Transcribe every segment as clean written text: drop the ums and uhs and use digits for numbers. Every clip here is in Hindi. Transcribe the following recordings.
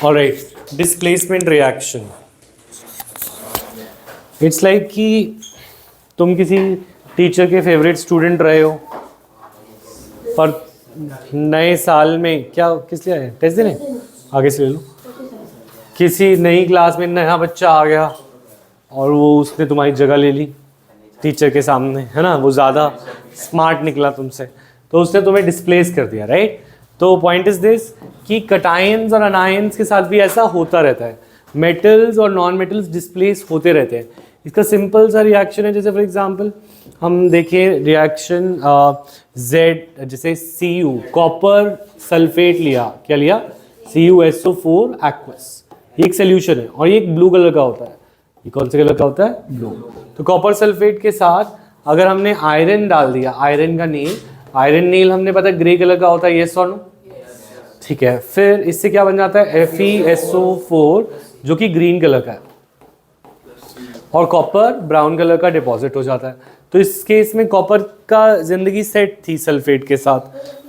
Alright, displacement reaction. It's like कि तुम किसी टीचर के फेवरेट स्टूडेंट रहे हो, पर नए साल में क्या किस लिए आए, टेस्ट देने, आगे से ले लो। किसी नई क्लास में नया बच्चा आ गया और वो उसने तुम्हारी जगह ले ली टीचर के सामने, है ना, वो ज़्यादा स्मार्ट निकला तुमसे, तो उसने तुम्हें डिस्प्लेस कर दिया, राइट। तो पॉइंट इज दिस कि कटायंस और अनायंस के साथ भी ऐसा होता रहता है, मेटल्स और नॉन मेटल्स डिस्प्लेस होते रहते हैं। इसका सिंपल सा रिएक्शन है, जैसे फॉर एग्जांपल हम देखें रिएक्शन जेड, जैसे Cu कॉपर सल्फेट लिया, क्या लिया, CuSO4 एक्वस, ये एक सोल्यूशन है और ये एक ब्लू कलर का होता है। ये कौन से कलर का होता है, ब्लू। तो कॉपर सल्फेट के साथ अगर हमने आयरन डाल दिया, आयरन का नेल, आयरन नेल हमने पता ग्रे कलर का होता है, यस और नो, ठीक है। फिर इससे क्या बन जाता है, FeSO4 जो कि ग्रीन कलर का है, और कॉपर ब्राउन कलर का डिपॉजिट हो जाता है। तो इस केस में कॉपर का जिंदगी सेट थी सल्फेट के साथ,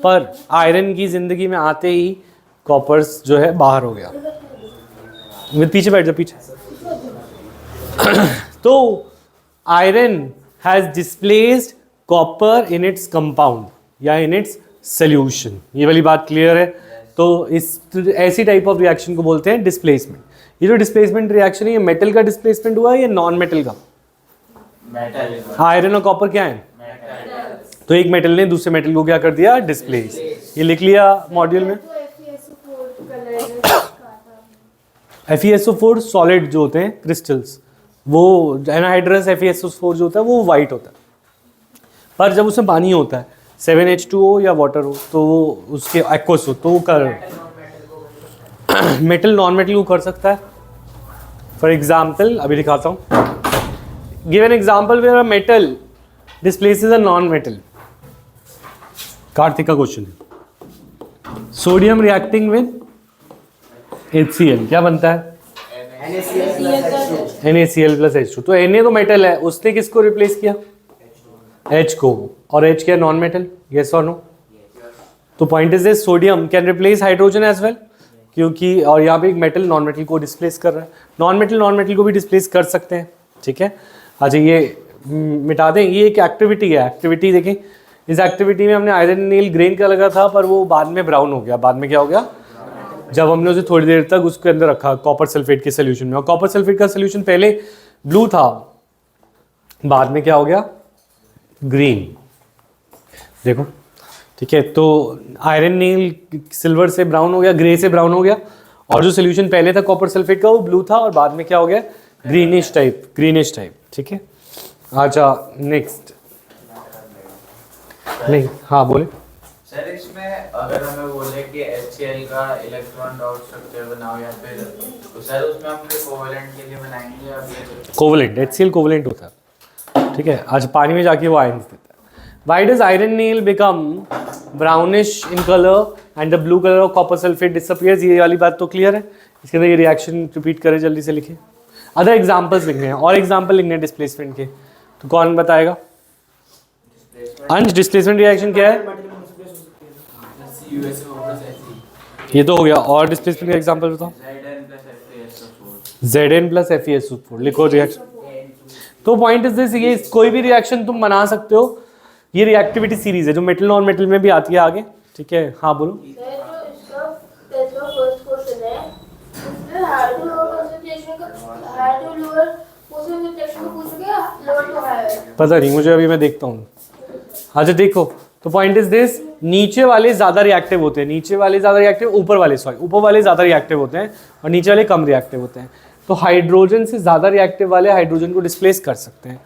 पर आयरन की जिंदगी में आते ही कॉपर जो है बाहर हो गया। पीछे बैठ जा, पीछे। तो iron has displaced copper in its compound या इन इट्स सोल्यूशन। ये वाली बात क्लियर है। तो इस ऐसी टाइप ऑफ रिएक्शन को बोलते हैं डिस्प्लेसमेंट। ये जो डिस्प्लेसमेंट रिएक्शन है, ये मेटल का डिस्प्लेसमेंट हुआ है या नॉन मेटल का? मेटल। आयरन और कॉपर क्या है, मेटल। तो एक मेटल ने दूसरे मेटल को क्या कर दिया, डिस्प्लेस। ये लिख लिया मॉड्यूल में। FeSO4 सॉलिड जो होते हैं क्रिस्टल्स, वो एनहाइड्रस FeSO4 जो होता है वो वाइट होता है, पर जब उसमें पानी होता है 7H2O या वाटर हो तो वो उसके एक्वस हो तो वो कर मेटल नॉन मेटल को कर सकता है। फॉर एग्जाम्पल अभी दिखाता हूँ, give an example where a metal displaces a non metal. Kartik का क्वेश्चन है, सोडियम रिएक्टिंग विद HCl क्या बनता है, NaCl प्लस H2। तो Na तो मेटल है, उसने किसको रिप्लेस किया, H को, और H क्या नॉन मेटल, यस और नो। तो point is this, sodium can replace hydrogen as well, क्योंकि और यहाँ पे एक मेटल नॉन मेटल को डिस्प्लेस कर रहा है, नॉन मेटल को भी डिस्प्लेस कर सकते हैं, ठीक है। अच्छा ये मिटा दें, ये एक एक्टिविटी है, एक्टिविटी देखें। इस एक्टिविटी में हमने आयरन नील ग्रीन का लगा था, पर वो बाद में ब्राउन हो गया। बाद में क्या हो गया, जब हमने उसे थोड़ी देर तक उसके अंदर रखा कॉपर सल्फेट के सोल्यूशन में, और कॉपर सल्फेट का सोल्यूशन पहले ब्लू था, बाद में क्या हो गया, ग्रीन। देखो, ठीक है। तो आयरन नील सिल्वर से ब्राउन हो गया, ग्रे से ब्राउन हो गया, और जो सोल्यूशन पहले था कॉपर सल्फेट का वो ब्लू था, और बाद में क्या हो गया, ग्रीनिश टाइप, ठीक है। अच्छा नेक्स्ट, नहीं हाँ बोले सर। इसमें अगर हमें बोले कि HCl का इलेक्ट्रॉन डॉट स्ट्रक्चर बनाओ या फिर, तो सर उसमें हम कोवेलेंट के लिए बनाएंगे या फिर कोवेलेंट, HCl कोवेलेंट होता है, ठीक है। आज पानी में जाके वो आयंस देता है। Why does iron nail become brownish in colour and the blue colour of copper sulphate disappears. ये वाली बात तो क्लियर है। इसके अंदर ये रिएक्शन रिपीट करें, जल्दी से लिखें। अदर एग्जाम्पल्स लिखने हैं, और एग्जाम्पल लिखने हैं डिस्प्लेसमेंट के, तो कौन बताएगा? अंश, डिस्प्लेसमेंट रिएक्शन क्या है? ये तो हो गया, और डिस्प्लेसमेंट का एग्जांपल बताओ। Zn प्लस FeSO4 लिखो रिएक्शन। तो पॉइंट इज दिस, ये कोई भी रिएक्शन तुम बना सकते हो, ये रिएक्टिविटी सीरीज है जो मेटल नॉन मेटल में भी आती है आगे, ठीक है। हाँ बोलो। पता नहीं मुझे, अभी मैं देखता हूँ। अच्छा देखो, तो पॉइंट इज दिस, नीचे वाले ज्यादा रिएक्टिव होते हैं, ऊपर वाले ज्यादा रिएक्टिव होते हैं, और नीचे वाले कम रिएक्टिव होते हैं। तो हाइड्रोजन से ज्यादा रिएक्टिव वाले हाइड्रोजन को डिस्प्लेस कर सकते हैं।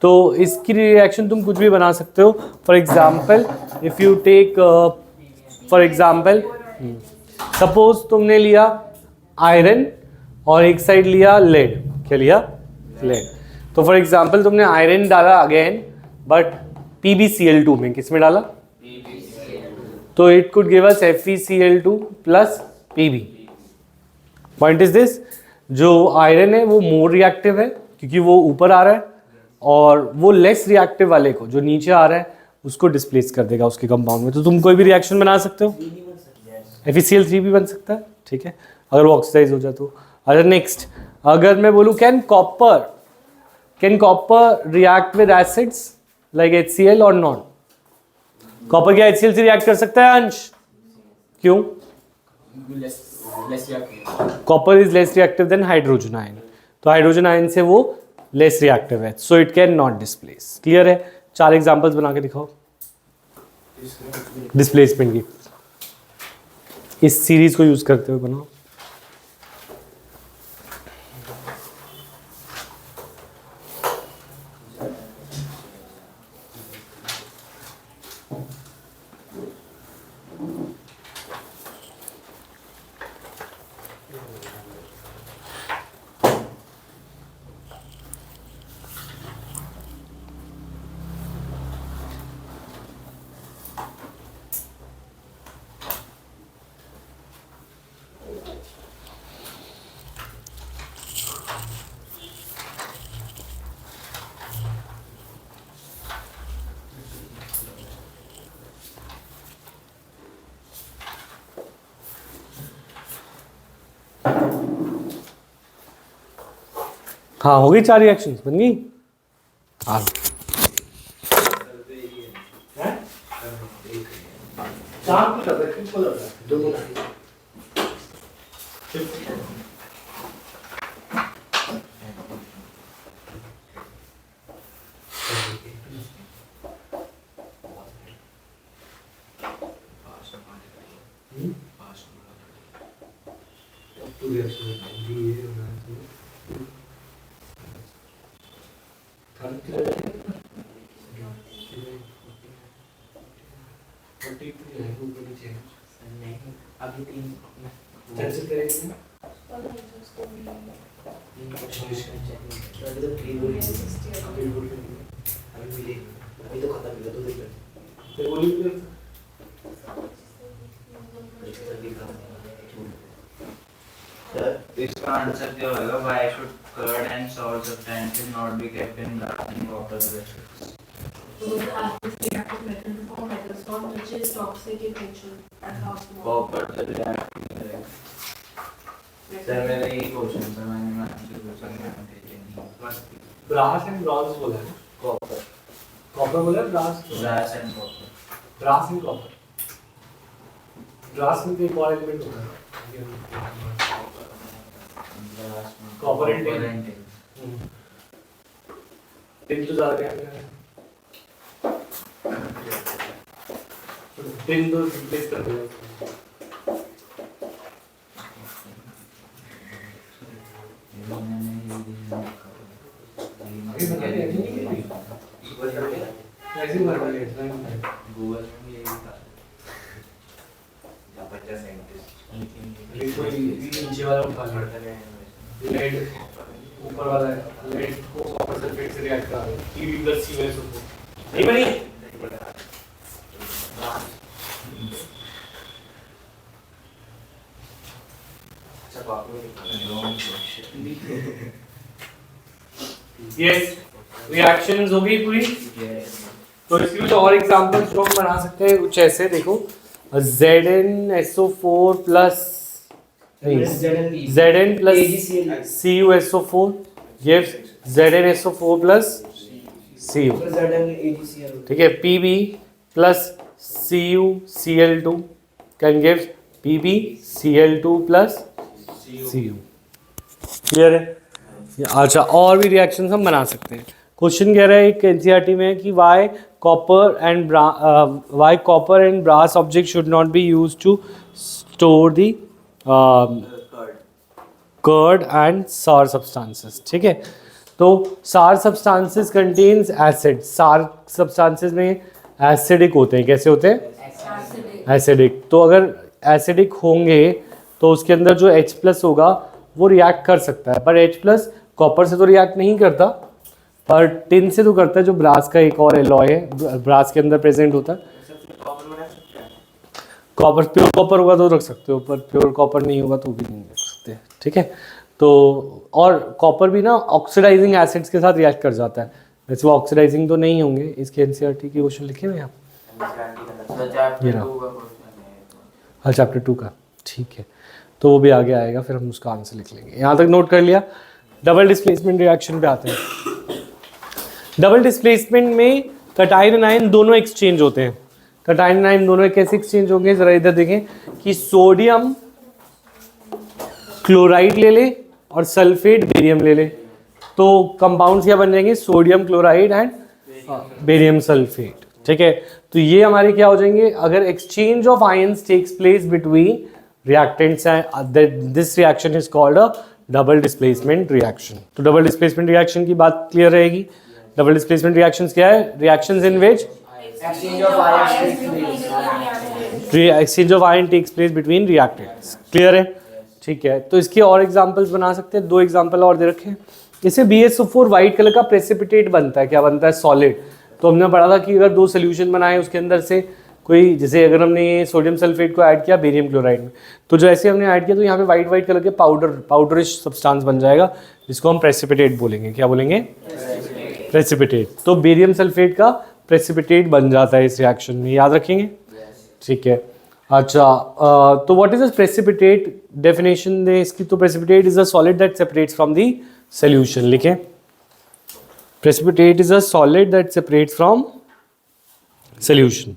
तो इसकी रिएक्शन तुम कुछ भी बना सकते हो। For example if you take, for example suppose तुमने लिया आयरन और एक साइड लिया लेड, क्या लिया, लेड। तो फॉर एग्जाम्पल तुमने आयरन डाला अगेन, बट PbCl2 में, किस में डाला, तो it could give us FeCl2 plus Pb। Point is this, जो आयरन है वो मोर रिएक्टिव है क्योंकि वो ऊपर आ रहा है, और वो लेस रिएक्टिव वाले को जो नीचे आ रहा है उसको डिस्प्लेस कर देगा उसके कंपाउंड में। तो तुम कोई भी रिएक्शन बना सकते हो, FeCl3 भी बन सकता है, ठीक है। अगर वो ऑक्सीडाइज हो जाए तो। अच्छा नेक्स्ट, अगर मैं बोलूँ can copper react with acids like HCl और नॉट? कॉपर क्या HCl से रिएक्ट कर सकता है अंश? क्यों? Copper is less reactive than hydrogen ion, तो हाइड्रोजन आयन से वो लेस रिएक्टिव है, so it can not displace. Clear है? 4 एग्जांपल्स बना के दिखाओ डिस्प्लेसमेंट की, इस सीरीज को यूज करते हुए बनाओ। हाँ हो गई, 4 रिएक्शंस बन गई। हाँ इसका आंसर क्या होगा? Why should curd and salt substances not be kept in glass and copper vessels? So it has this reactive metal to form metal salt, which is toxic in nature and lasts more. Copper से react करेगा। सर मेरा यही क्वेश्चन था, मैंने आंसर पूछा नहीं। ब्रास एंड ब्रॉन्ज बोला है, कॉपर कॉपर बोला है, brass and copper. Brass and copper, brass में एक और एलिमेंट होता है कॉपर एंड टिन। टिन तो ज्यादा क्या है, टिन तो रिप्लेस कर देगा। ऐसे ही भर दिया गूगल में भी यही था। बच्चा साइंटिस्ट कोई नीचे वाला उठा लेड ऊपर वाला है, लेड को कॉपर सल्फेट से रिएक्ट करा Pb + CuSO4 नहीं बनी। अच्छा बाप रे, यस रिएक्शंस हो गई पूरी। तो इसके कुछ और एग्जांपल्स जो हम बना सकते हैं कुछ ऐसे, देखो ZnSO4 plus Zn plus CuSO4 gives ZnSO4 plus Cu, ठीक है। Pb plus CuCl2 can give PbCl2 plus Cu। Clear है? अच्छा और भी रिएक्शंस हम बना सकते हैं। क्वेश्चन कह रहा है एक एनसीईआरटी में कि why copper and brass object should not be use to store the curd and sour substances. ठीक है, तो sour substances contains acid. Sour substances में एसिडिक होते हैं। कैसे होते हैं? एसिडिक। तो अगर एसिडिक होंगे तो उसके अंदर जो H+ होगा वो रिएक्ट कर सकता है, पर H+ कॉपर से तो रिएक्ट नहीं करता, पर टिन से तो करता है, जो ब्रास का एक और एलॉय है, ब्रास के अंदर प्रेजेंट होता है। कॉपर, प्योर कॉपर होगा तो रख सकते हो, पर प्योर कॉपर नहीं होगा तो भी नहीं रख सकते। ठीक है, तो और कॉपर भी ना ऑक्सीडाइजिंग एसिड्स के साथ रिएक्ट कर जाता है। वैसे वो ऑक्सीडाइजिंग तो नहीं होंगे। इसके एनसीईआरटी की क्वेश्चन लिखे हुए हैं आप? हाँ चैप्टर 2 का। ठीक है, तो वो भी आगे आएगा, फिर हम उसका आंसर लिख लेंगे। यहाँ तक नोट कर लिया। डबल डिस्प्लेसमेंट रिएक्शन पे आते हैं। डबल डिस्प्लेसमेंट में कटायन एनायन दोनों एक्सचेंज होते हैं। कटायन एनायन दोनों कैसे एक्सचेंज होंगे, जरा इधर देखें कि सोडियम क्लोराइड ले ले और सल्फेट बेरियम ले ले, तो कंपाउंड्स क्या बन जाएंगे, sodium chloride and barium sulphate. ठीक है, तो ये हमारे क्या हो जाएंगे, अगर exchange of ions takes place between reactants, this reaction is called a double displacement reaction. तो डबल डिस्प्लेसमेंट रिएक्शन की बात क्लियर रहेगी। डबल डिस्प्लेसमेंट रिएक्शंस क्या है, reactions in which Exchange of ions takes place. Exchange of ion takes place between reactants. Clear है, ठीक है। तो इसके और एग्जांपल्स बना सकते हैं, 2 एग्जांपल और दे रखे हैं। इससे BaSO4 वाइट कलर का प्रेसिपिटेट बनता है, क्या बनता है, सॉलिड। तो हमने पढ़ा था कि अगर 2 सोल्यूशन बनाए उसके अंदर से कोई, जैसे अगर हमने सोडियम सल्फेट को ऐड किया बेरियम क्लोराइड में, तो जैसे हमने ऐड किया तो यहाँ पे वाइट कलर के पाउडरिश सब्सटेंस बन जाएगा, जिसको हम प्रेसिपिटेट बोलेंगे। क्या बोलेंगे, प्रेसिपिटेट। तो बेरियम सल्फेट का प्रेसिपिटेट बन जाता है इस रिएक्शन में, याद रखेंगे, ठीक है। अच्छा, तो what is a precipitate, definition दे इसकी। तो precipitate is a solid that separates from the solution. लिखें, precipitate is a solid that separates from solution.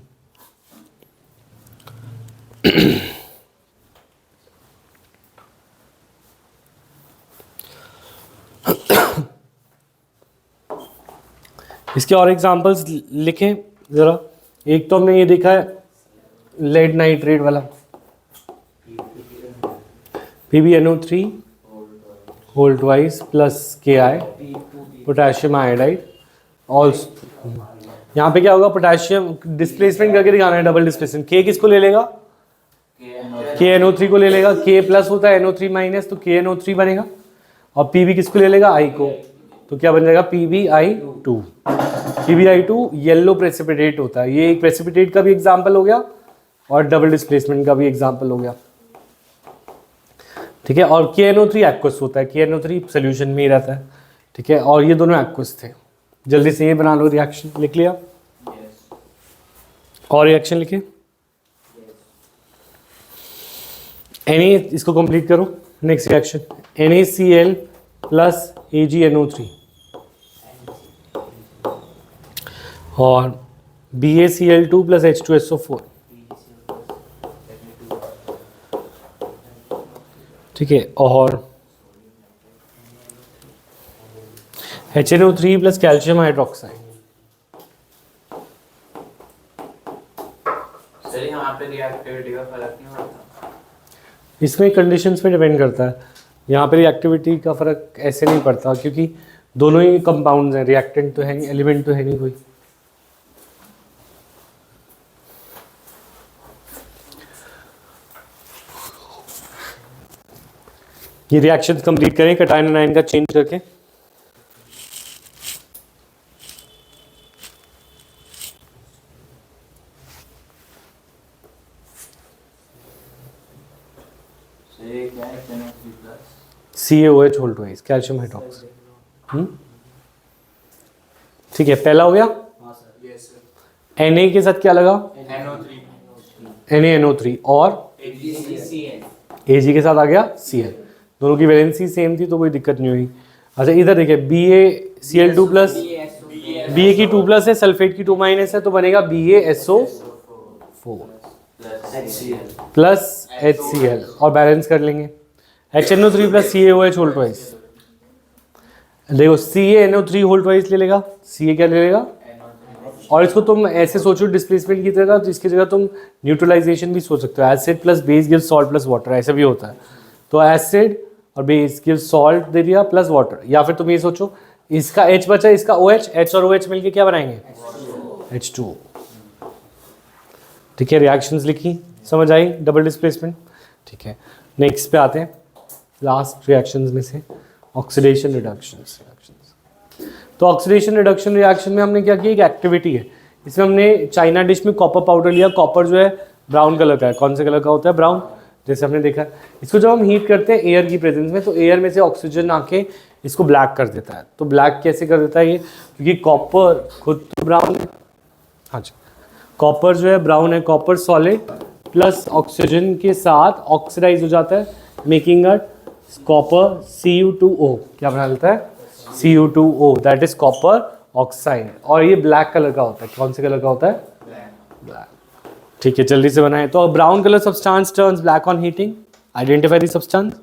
इसके और एग्जांपल्स लिखें ज़रा। एक तो हमने ये देखा है लेड नाइट्रेट वाला, PbNO3 whole twice plus KI potassium iodide. Also यहाँ पे क्या होगा, पोटेशियम डिस्प्लेसमेंट करके दिखाना है, डबल डिस्प्लेसमेंट। K किसको ले लेगा, KNO3 को ले लेगा। K प्लस होता है NO3 माइनस, तो KNO3 बनेगा। और Pb किसको ले लेगा, I को, तो क्या बन जाएगा, PbI2। PbI2 येलो प्रेसिपिटेट होता है। ये एक प्रेसिपिटेट का भी एग्जाम्पल हो गया और डबल डिस्प्लेसमेंट का भी एग्जाम्पल हो गया, ठीक है। और KNO3 एक्वस होता है, KNO3 सोल्यूशन में ही रहता है, ठीक है। और ये दोनों एक्वस थे। जल्दी से ये बना लो, रिएक्शन लिख लिया। और रिएक्शन लिखे, इसको कंप्लीट करो। Next reaction NaCl plus AgNO3 और BaCl2 प्लस H2SO4, ठीक है। और HNO3 plus calcium hydroxide. Sir यहाँ पे रिएक्टिविटी का फर्क नहीं पड़ता, इसमें कंडीशंस पे डिपेंड करता है। यहाँ पे रिएक्टिविटी का फर्क ऐसे नहीं पड़ता, क्योंकि दोनों ही कंपाउंड्स हैं, रिएक्टेंट तो है नहीं, एलिमेंट तो है नहीं कोई। ये रिएक्शंस कंप्लीट करें कटायन एनायन का चेंज करके। CaOH whole twice calcium hydroxide. ठीक है, पहला हो गया। Na के साथ क्या लगा, NaNO3 और Ag के साथ आ गया Cl। दोनों की वैलेंसी सेम थी तो कोई दिक्कत नहीं हुई। अच्छा इधर देखिए, BaCl2 प्लस, Ba की 2 प्लस है, सल्फेट की 2 माइनस है, तो बनेगा BaSO4 प्लस HCl और बैलेंस कर लेंगे। HNO3 plus CaOH whole twice. देखो CaNO3 होल ट्वाइस ले लेगा, Ca क्या ले लेगा, और इसको तुम ऐसे सोचो डिस्प्लेसमेंट की जगह, तो इसकी जगह तुम न्यूट्रलाइजेशन भी सोच सकते हो। Acid plus base gives salt plus water, ऐसा भी होता है। तो एसिड और बेस गिव्स सॉल्ट दे दिया प्लस वाटर। या फिर तुम ये सोचो इसका H बचा, इसका OH, H और OH मिलके क्या बनाएंगे, H2। ठीक है, रिएक्शंस लिखी, समझ आई डबल डिस्प्लेसमेंट। ठीक है, नेक्स्ट पे आते हैं, लास्ट रिएक्शंस में से ऑक्सीडेशन रिडक्शंस। तो ऑक्सीडेशन रिडक्शन रिएक्शन में हमने क्या किया, एक एक्टिविटी है। इसमें हमने चाइना डिश में कॉपर पाउडर लिया। कॉपर जो है ब्राउन कलर का है। कौन से कलर का होता है, ब्राउन, जैसे हमने देखा। इसको जब हम हीट करते हैं एयर की प्रेजेंस में, तो एयर में से ऑक्सीजन आके इसको ब्लैक कर देता है। तो ब्लैक कैसे कर देता है ये, क्योंकि कॉपर खुद तो ब्राउन है। हाँ जी, कॉपर जो है ब्राउन है, कॉपर सॉलिड प्लस ऑक्सीजन के साथ ऑक्सीडाइज हो जाता है। मेकिंग अ कॉपर Cu2O, क्या बना लेता है Cu2O, that is copper oxide. और ये ब्लैक कलर का होता है, कौन से कलर का होता है ब्लैक। ठीक है, जल्दी से बनाए। तो brown colour substance turns black on heating, identify the substance.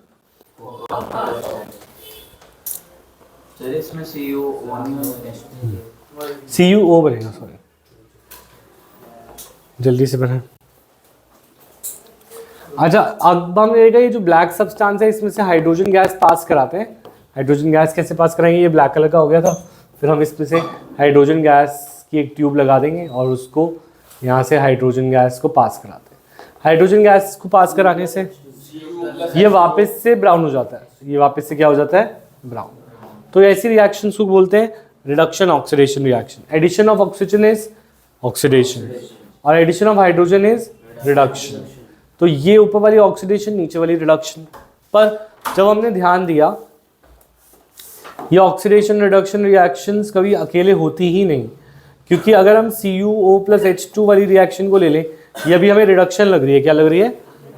Sir इसमें CuO बनेगा, सॉरी, जल्दी से बनाए। अच्छा, अब हम ये जो ब्लैक सब्सटेंस है इसमें से हाइड्रोजन गैस पास कराते हैं। हाइड्रोजन गैस कैसे पास कराएंगे, ये ब्लैक कलर का हो गया था, फिर हम इसमें से हाइड्रोजन गैस की एक ट्यूब लगा देंगे और उसको यहाँ से हाइड्रोजन गैस को पास कराते हैं। हाइड्रोजन गैस को पास कराने से ये वापस से ब्राउन हो जाता है, ये वापस से क्या हो जाता है ब्राउन। तो ऐसी रिएक्शन को बोलते हैं reduction oxidation reaction. Addition of oxygen is oxidation और addition of hydrogen is reduction. तो ये ऊपर वाली ऑक्सीडेशन, नीचे वाली रिडक्शन। पर जब हमने ध्यान दिया ये ऑक्सीडेशन रिडक्शन रिएक्शंस कभी अकेले होती ही नहीं, क्योंकि अगर हम CuO+H2 वाली रिएक्शन को ले लें, ये भी हमें रिडक्शन लग रही है। क्या लग रही है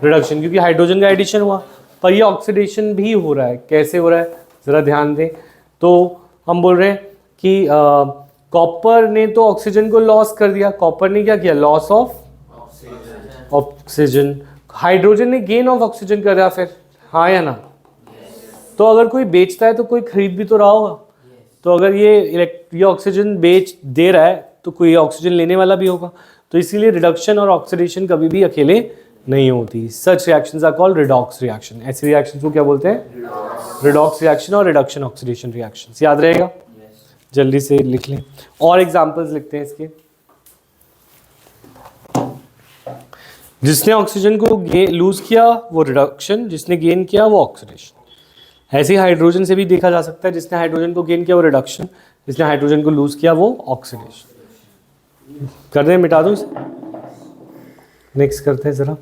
रिडक्शन, क्योंकि हाइड्रोजन का एडिशन हुआ, पर ये ऑक्सीडेशन भी हो रहा है। कैसे हो रहा है ज़रा ध्यान दें। तो हम बोल रहे हैं कि कॉपर ने तो ऑक्सीजन को लॉस कर दिया, कॉपर ने क्या किया लॉस ऑफ ऑक्सीजन। हाइड्रोजन ने गेन ऑफ ऑक्सीजन कर दिया फिर, हाँ या ना। तो अगर कोई बेचता है तो कोई खरीद भी तो रहा होगा। तो अगर ये ऑक्सीजन बेच दे रहा है तो कोई ऑक्सीजन लेने वाला भी होगा। तो इसीलिए रिडक्शन और ऑक्सीडेशन कभी भी अकेले नहीं होती। Such reactions are called redox reaction. ऐसी रिएक्शंस को क्या बोलते हैं रिडॉक्स रिएक्शन और रिडक्शन ऑक्सीडेशन रिएक्शंस। याद रहेगा, जल्दी से लिख लें। और एग्जांपल्स लिखते हैं इसके। जिसने ऑक्सीजन को लूज किया वो रिडक्शन, जिसने गेन किया वो ऑक्सीडेशन। ऐसे ही हाइड्रोजन से भी देखा जा सकता है, जिसने हाइड्रोजन को गेन किया वो रिडक्शन, जिसने हाइड्रोजन को लूज किया वो ऑक्सीडेशन। कर दें, मिटा दूं इसे। नेक्स्ट करते हैं ज़रा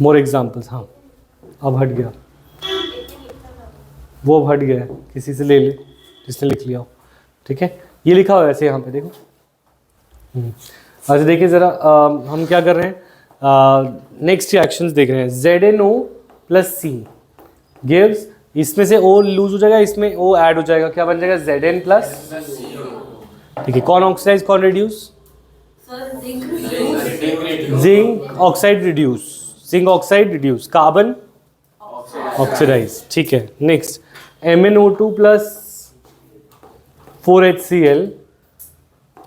मोर एग्जांपल्स। हाँ अब हट गया, वो अब हट गया है, किसी से ले ले जिसने लिख लिया हो। ठीक है, ये लिखा हुआ है ऐसे यहाँ पे देखो। अच्छा देखिए ज़रा, हम क्या कर रहे हैं, नेक्स्ट रिएक्शंस देख रहे हैं। ZnO+C गिव्स, इसमें से O लूज हो जाएगा, इसमें O ऐड हो जाएगा, क्या बन जाएगा Zn+। ठीक है, कौन ऑक्सीडाइज कौन reduce, zinc oxide reduce, zinc oxide reduce, carbon oxidize. ठीक है, next MnO2+4HCl,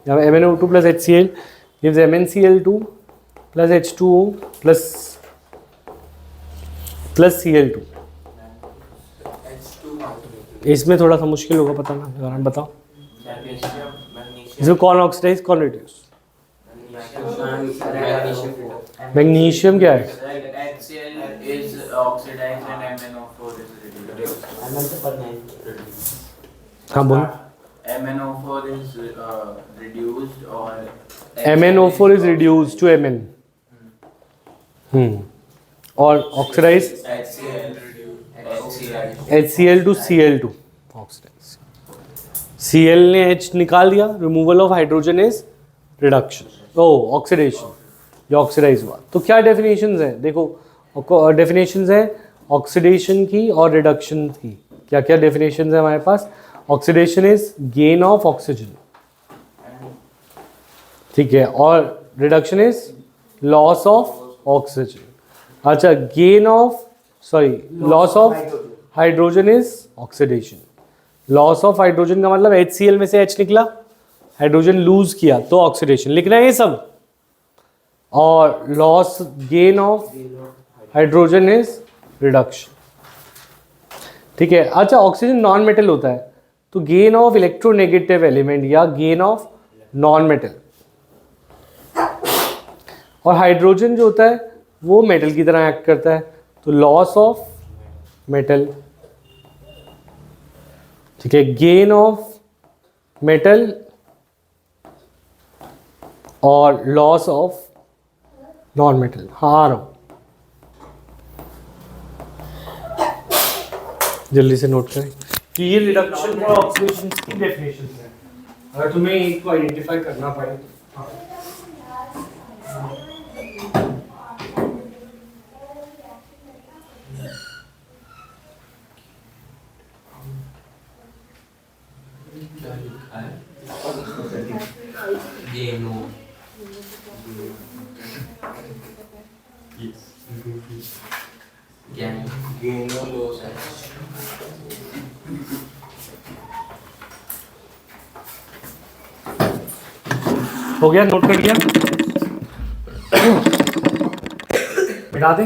MnO2+HCl gives MnCl2+H2O plus Cl2। इसमें थोड़ा सा मुश्किल होगा पता ना, कारण बताओ। इसमें कौन ऑक्सीडाइज कौन रिड्यूस, मैग्नीशियम क्या है, HCl is oxidized and MnO4 is reduced. हाँ बोलो। MnO4 is reduced or MnO4 is reduced to Mn। और oxidize HCl to Cl2 oxidize. Cl ने H निकाल दिया, removal of hydrogen is reduction, oxidation, ये ऑक्सीडाइज हुआ। तो क्या डेफिनेशंस हैं देखो, डेफिनेशंस हैं ऑक्सीडेशन की और रिडक्शन की। क्या क्या डेफिनेशंस हैं हमारे पास। Oxidation is gain of oxygen, ठीक है, और reduction is loss of oxygen. अच्छा, gain of loss of hydrogen is oxidation. Loss of hydrogen का मतलब HCl में से H निकला, हाइड्रोजन लूज किया तो ऑक्सीडेशन, लिखना है ये सब। और loss gain of hydrogen is reduction. ठीक है, अच्छा ऑक्सीजन नॉन मेटल होता है तो गेन ऑफ इलेक्ट्रोनेगेटिव एलिमेंट या गेन ऑफ नॉन मेटल, और हाइड्रोजन जो होता है वो मेटल की तरह एक्ट करता है तो लॉस ऑफ मेटल। ठीक है, गेन ऑफ मेटल और लॉस ऑफ नॉन मेटल। हाँ आ रहा हूं, जल्दी से नोट करें कि ये रिडक्शन और ऑक्सीडेशन की डेफिनेशन है। अगर तुम्हें एक को आइडेंटिफाई करना पड़े, हो गया, नोट कर लिया, मिटा दे।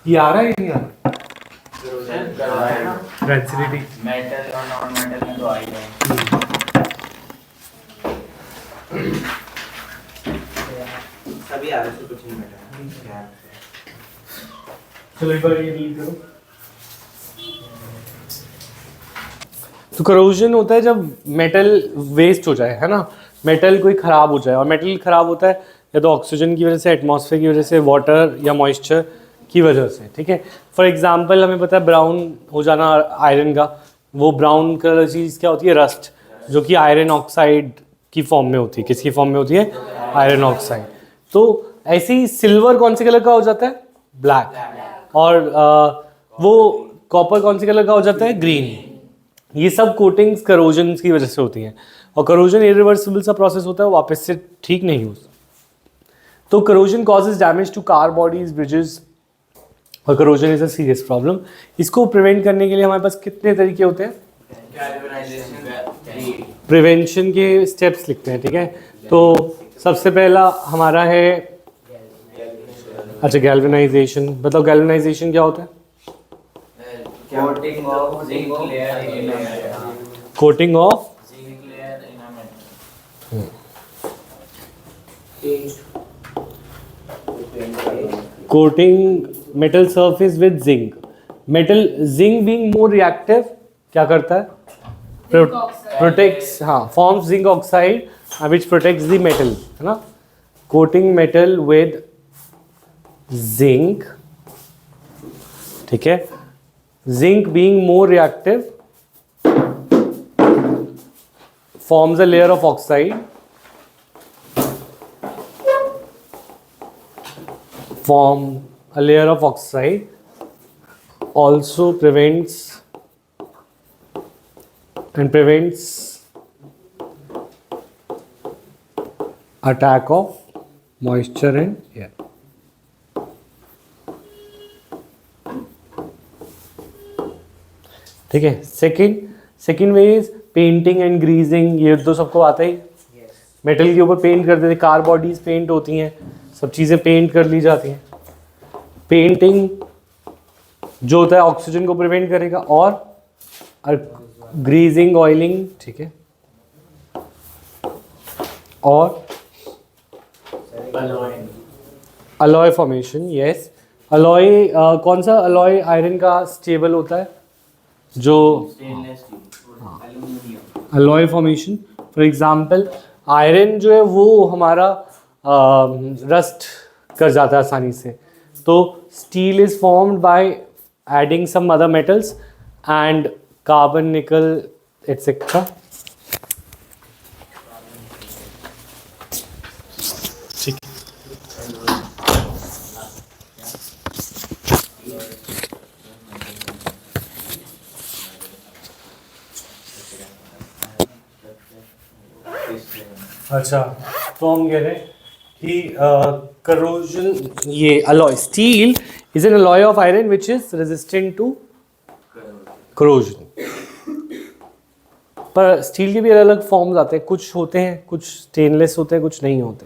ये आ रहा है, ये नहीं आ रहा? Density. मेटल और नॉन मेटल में तो आ ही रहा है। सभी आ रहे हैं, कुछ नहीं बैठा। चलो एक बार ये रीड करो। तो करोजन होता है जब मेटल वेस्ट हो जाए, है ना, मेटल कोई ख़राब हो जाए, और मेटल ख़राब होता है या तो ऑक्सीजन की वजह से, एटमॉस्फेयर की वजह से, वाटर या मॉइस्चर की वजह से, ठीक है। फॉर एग्जांपल हमें पता है ब्राउन हो जाना आयरन का, वो ब्राउन कलर चीज़ क्या होती है, रस्ट, जो कि आयरन ऑक्साइड की फॉर्म में होती है। किसकी फॉर्म में होती है? Iron oxide. तो ऐसे ही सिल्वर कौन से कलर का हो जाता है? ब्लैक। और वो कॉपर कौन से कलर का हो जाता है? ग्रीन। ये सब कोटिंग्स करोजन की वजह से होती हैं, और करोजन इरिवर्सिबल सा प्रोसेस होता है, वो वापस से ठीक नहीं होता। तो corrosion causes damage to car bodies, bridges, और corrosion is a serious problem. इसको प्रिवेंट करने के लिए हमारे पास कितने तरीके होते हैं? प्रिवेंशन के स्टेप्स लिखते हैं, ठीक है। तो सबसे पहला हमारा है, अच्छा, गैल्वेनाइजेशन। बताओ गैल्वेनाइजेशन क्या होता है? Coating of zinc layer in a metal. Coating of zinc layer in a metal. Coating metal surface with zinc. Metal, zinc being more reactive, क्या करता है? प्रोटेक्ट्स, हाँ, forms zinc oxide which protects the metal, है ना। कोटिंग मेटल विद जिंक, ठीक है। Zinc being more reactive forms a layer of oxide, form a layer of oxide, also prevents attack of moisture and air. ठीक है। Second way is painting and greasing. ये तो सबको आता ही, मेटल के ऊपर पेंट कर देते, कार बॉडीज पेंट होती हैं, सब चीज़ें पेंट कर ली जाती हैं। पेंटिंग जो होता है ऑक्सीजन को प्रिवेंट करेगा, और ग्रीजिंग, ऑयलिंग, ठीक है, और अलॉय फॉर्मेशन। यस, अलॉय, कौन सा अलॉय आयरन का स्टेबल होता है? जो stainless steel, aluminium. Alloy formation, for example iron जो है वो हमारा रस्ट कर जाता है आसानी से, तो steel is formed by adding some other metals and carbon, nickel, etcetera. ठीक है। अच्छा, तो हम कह रहे हैं कि करोजन, ये alloy, steel is an alloy of iron which is resistant to corrosion. पर स्टील के भी अलग अलग फॉर्म्स आते हैं, कुछ होते हैं, कुछ स्टेनलेस होते हैं, कुछ नहीं होते,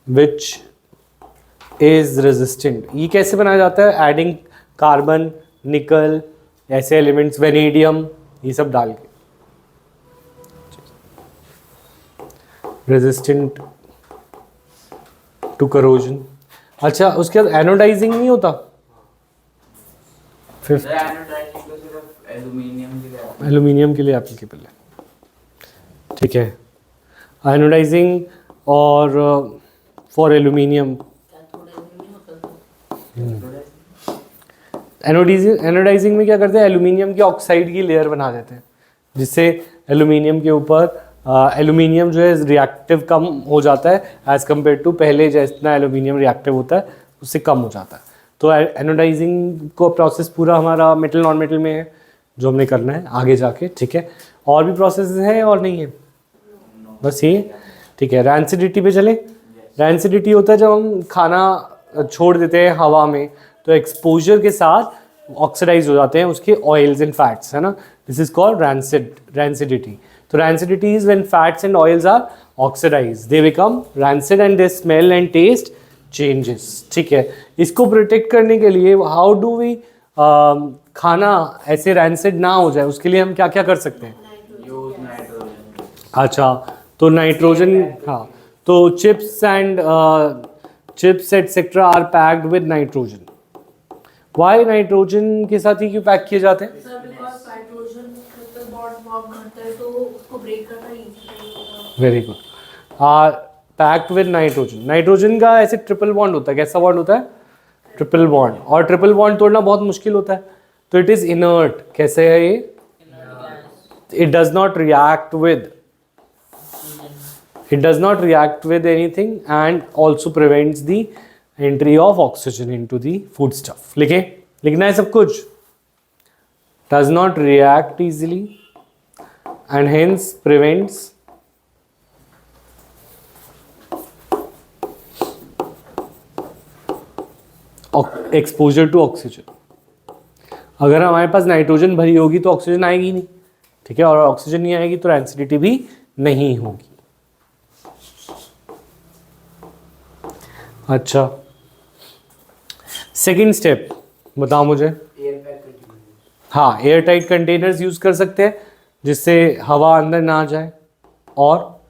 विच इज रेजिस्टेंट। ये कैसे बनाया जाता है? एडिंग कार्बन, निकल, ऐसे एलिमेंट्स, वेनेडियम, ये सब डाल के रेजिस्टेंट टू करोजन। अच्छा, उसके बाद एनोडाइजिंग नहीं होता? फिफ्थ, एनोडाइजिंग तो सिर्फ एल्युमिनियम के लिए, एल्यूमिनियम के लिए एप्लीकेबल है, ठीक है। आयोनाइजिंग और फॉर एल्यूमिनियम, एनोडाइजिंग में क्या करते हैं? एल्यूमिनियम की ऑक्साइड की लेयर बना देते हैं, जिससे एल्यूमिनियम के ऊपर एल्यूमिनियम जो है रिएक्टिव कम हो जाता है एज़ कम्पेयर टू पहले जितना एल्यूमिनियम रिएक्टिव होता है उससे कम हो जाता है। तो एनोडाइजिंग को प्रोसेस पूरा हमारा मेटल नॉन मेटल में है जो हमने करना है आगे जाके, ठीक है। और भी प्रोसेस हैं और नहीं है, बस ये, ठीक है। रैंसिडिटी पे चले। रैंसिडिटी होता है जब हम खाना छोड़ देते हैं हवा में तो एक्सपोजर के साथ ऑक्सीडाइज हो जाते हैं उसके ऑयल्स एंड फैट्स, है ना। This is called rancidity. तो rancidity is when fats and oils are oxidize, they become rancid and they smell and taste changes, ठीक है। इसको प्रोटेक्ट करने के लिए हाउ डू वी खाना ऐसे रैंसिड ना हो जाए उसके लिए हम क्या क्या कर सकते हैं? Use nitrogen. अच्छा, तो नाइट्रोजन, हाँ, तो chips etcetera are packed with nitrogen. Why nitrogen के साथ ही क्यों पैक किए जाते हैं? Sir because nitrogen triple bond form करता है तो उसको ब्रेक करना इजी नहीं होता। Very good. Packed with nitrogen. Nitrogen का ऐसे ट्रिपल बॉन्ड होता है, कैसा बॉन्ड होता है? Triple bond. और ट्रिपल बॉन्ड तोड़ना बहुत मुश्किल होता है, तो इट इज इनर्ट। कैसे है ये? It does not react with, it does not react with anything and also prevents the entry of oxygen into the food stuff. लिखे, लिखना है सब कुछ। does not react easily and hence prevents exposure to oxygen. अगर हमारे पास नाइट्रोजन भरी होगी तो ऑक्सीजन आएगी नहीं, ठीक है, और ऑक्सीजन नहीं आएगी तो रैंसिडिटी भी नहीं होगी। अच्छा, सेकंड स्टेप बताओ मुझे। हाँ, एयर टाइट कंटेनर्स यूज कर सकते हैं जिससे हवा अंदर ना जाए। और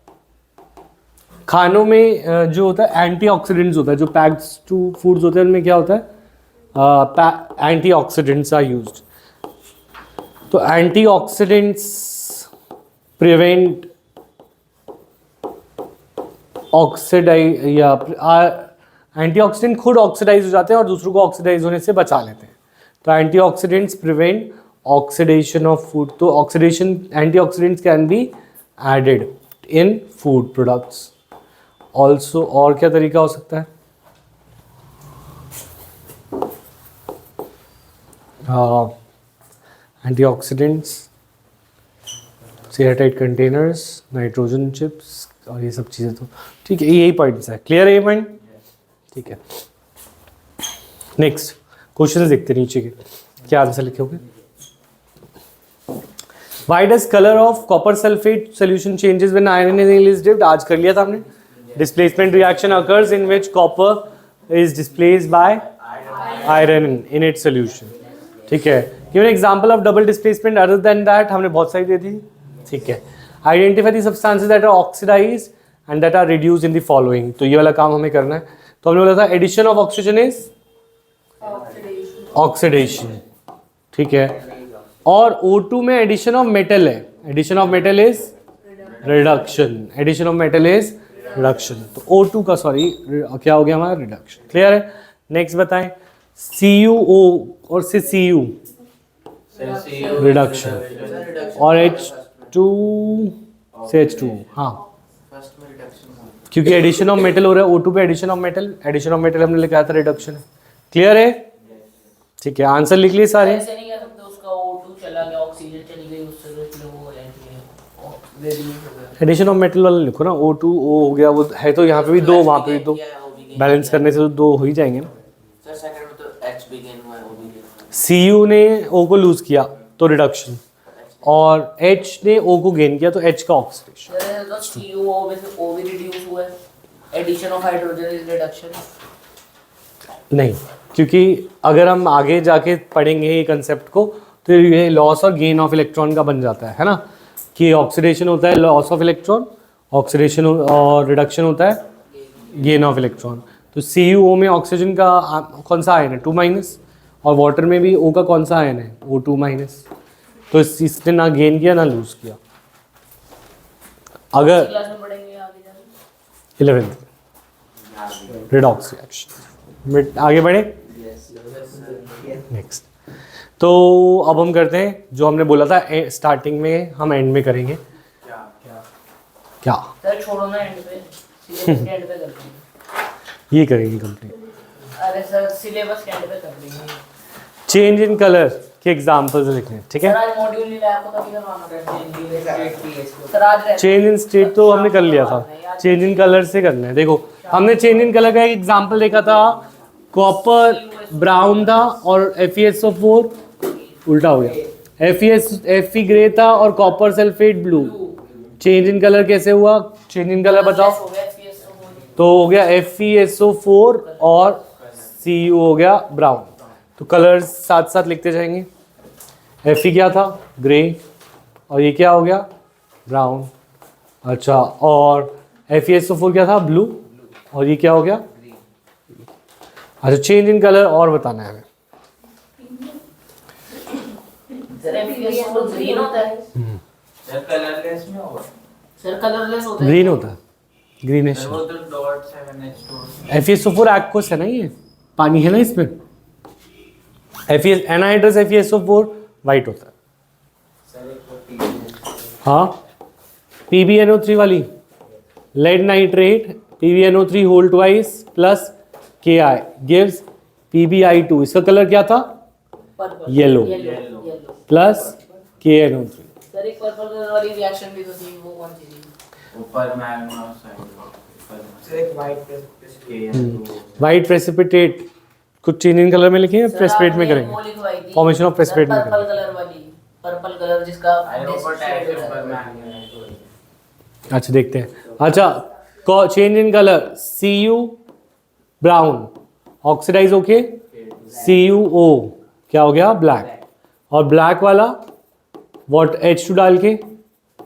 खानों में जो होता है एंटीऑक्सीडेंट्स होता है, जो पैक्ड टू फूड्स होते हैं उनमें क्या होता है? Antioxidants are used. तो एंटीऑक्सीडेंट्स प्रिवेंट ऑक्सीडाइज, या एंटीऑक्सीडेंट खुद ऑक्सीडाइज हो जाते हैं और दूसरों को ऑक्सीडाइज होने से बचा लेते हैं। तो antioxidants prevent oxidation of food. तो oxidation, antioxidants can be added in food products also. और क्या तरीका हो सकता है? Antioxidants, airtight containers, nitrogen chips और ये सब चीज़ें, तो ठीक है, यही पॉइंट्स है। क्लियर है ये पॉइंट? ठीक है। नेक्स्ट क्वेश्चन देखते नीचे के, क्या आंसर लिखोगे? Why does color of copper sulfate solution changes when iron is dipped? आज कर लिया था हमने। Displacement reaction occurs in which copper is displaced by iron in its solution. ठीक है। Give an example of double displacement other than that, हमने बहुत सारी दे दी, ठीक है। Identify the substances that are oxidized and that are reduced in the following. तो ये वाला काम हमें करना है। तो हमने बोला था addition of oxygen is oxidation, ठीक है। और O2 में एडिशन ऑफ मेटल है, addition of metal is reduction, addition of metal is reduction. तो O2 का सॉरी क्या हो गया हमारा? रिडक्शन। क्लियर है? नेक्स्ट बताएं। CuO और से Cu रिडक्शन और H2 से H2, हाँ, क्योंकि एडिशन ऑफ मेटल हो रहा है O2 पे, addition of metal, addition of metal हमने लिखा था रिडक्शन है। क्लियर है? ठीक है, आंसर लिख लिए सारे। ऐसे नहीं कह सकते उसका O2 चला गया, ऑक्सीजन चली गई, उससे फिर वो हो जाएगी। एडिशन ऑफ मेटल वाला लिखो ना, O2 O हो गया, वो है तो यहाँ पे भी दो, वहाँ पे भी दो, बैलेंस करने से तो दो हो ही जाएंगे ना। सर सेकंड में तो H भी गेन हुआ है, O भी गेन। Cu ने O को लूज किया तो रिडक्शन, और H ने O को गेन किया तो H का ऑक्सीडेशन। सर तो CuO में से O भी रिड्यूस हुआ है, addition of hydrogen is reduction. नहीं, क्योंकि अगर हम आगे जाके पढ़ेंगे ये कंसेप्ट को तो ये लॉस और गेन ऑफ इलेक्ट्रॉन का बन जाता है ना, कि ऑक्सीडेशन होता है लॉस ऑफ इलेक्ट्रॉन, ऑक्सीडेशन और रिडक्शन होता है गेन ऑफ इलेक्ट्रॉन। तो CuO में ऑक्सीजन का कौन सा आयन है? 2-, और वाटर में भी O का कौन सा आयन है? O2-। तो इसने ना गेन किया ना लूज किया। अगर क्लास में पढ़ेंगे आगे जाके 11th रिडॉक्स रिएक्शन। आगे बढ़े नेक्स्ट। तो अब हम करते हैं जो हमने बोला था स्टार्टिंग में, हम एंड में करेंगे। क्या सर छोड़ो ना एंड पे, सीधे एंड पे करते हैं। ये करेंगे कंप्लीट। अरे सर सिलेबस कैंड पे कर देंगे चेंज इन कलर के एग्जांपल्स लिखने हैं, ठीक सर। है। आज मॉड्यूल नहीं लाया, आपको तभी करवाना था सर। आज चेंज इन स्टेट तो हमने कर लिया था, चेंज इन कलर से करना है। देखो हमने चेंज इन कलर का एक एग्जांपल देखा था, कॉपर ब्राउन था और FeSO4 उल्टा हो गया, Fe ग्रे था और copper sulphate blue. Change in colour कैसे हुआ? चेंज इन कलर बताओ। हो गया FeSO4। तो हो गया FeSO4 और Cu हो गया ब्राउन। तो कलर्स साथ साथ लिखते जाएंगे। Fe क्या था? ग्रे, और ये क्या हो गया? ब्राउन। अच्छा, और FeSO4 क्या था? ब्लू, और ये क्या हो गया? अच्छा, चेंज इन कलर और बताना है हमें। सर FeSO4 ग्रीन होता है सर कलरलेस में होगा। सर, कलरलेस होता है। ग्रीन होता है, ग्रीनिश। सर वो तो डॉट 7H2 FeSO4 एक्वस है ना, ये पानी है ना इसमें। एनाहाइड्रस FeSO4 वाइट होता है। सर एक तो PbNO। हाँ, PbNO3 वाली lead nitrate PbNO3 whole twice plus Ki gives PbI2। इसका कलर क्या था? Purple yellow yellow plus KNO3। Sir एक पर्पल कलर वाली रिएक्शन भी तो थी, वो कौन सी थी? ऊपर मैग्मा साइड सर एक वाइट वाइट प्रेसिपिटेट कुछ चेंज इन कलर में लिखे हैं, प्रेसिपिटेट में करेंगे। Formation of precipitate में पर्पल कलर वाली, पर्पल कलर जिसका ऊपर मैग्मा। अच्छा देखते हैं। अच्छा, change in colour Cu brown, oxidize होके CuO क्या हो गया? ब्लैक। और ब्लैक वाला वॉट H2 डाल के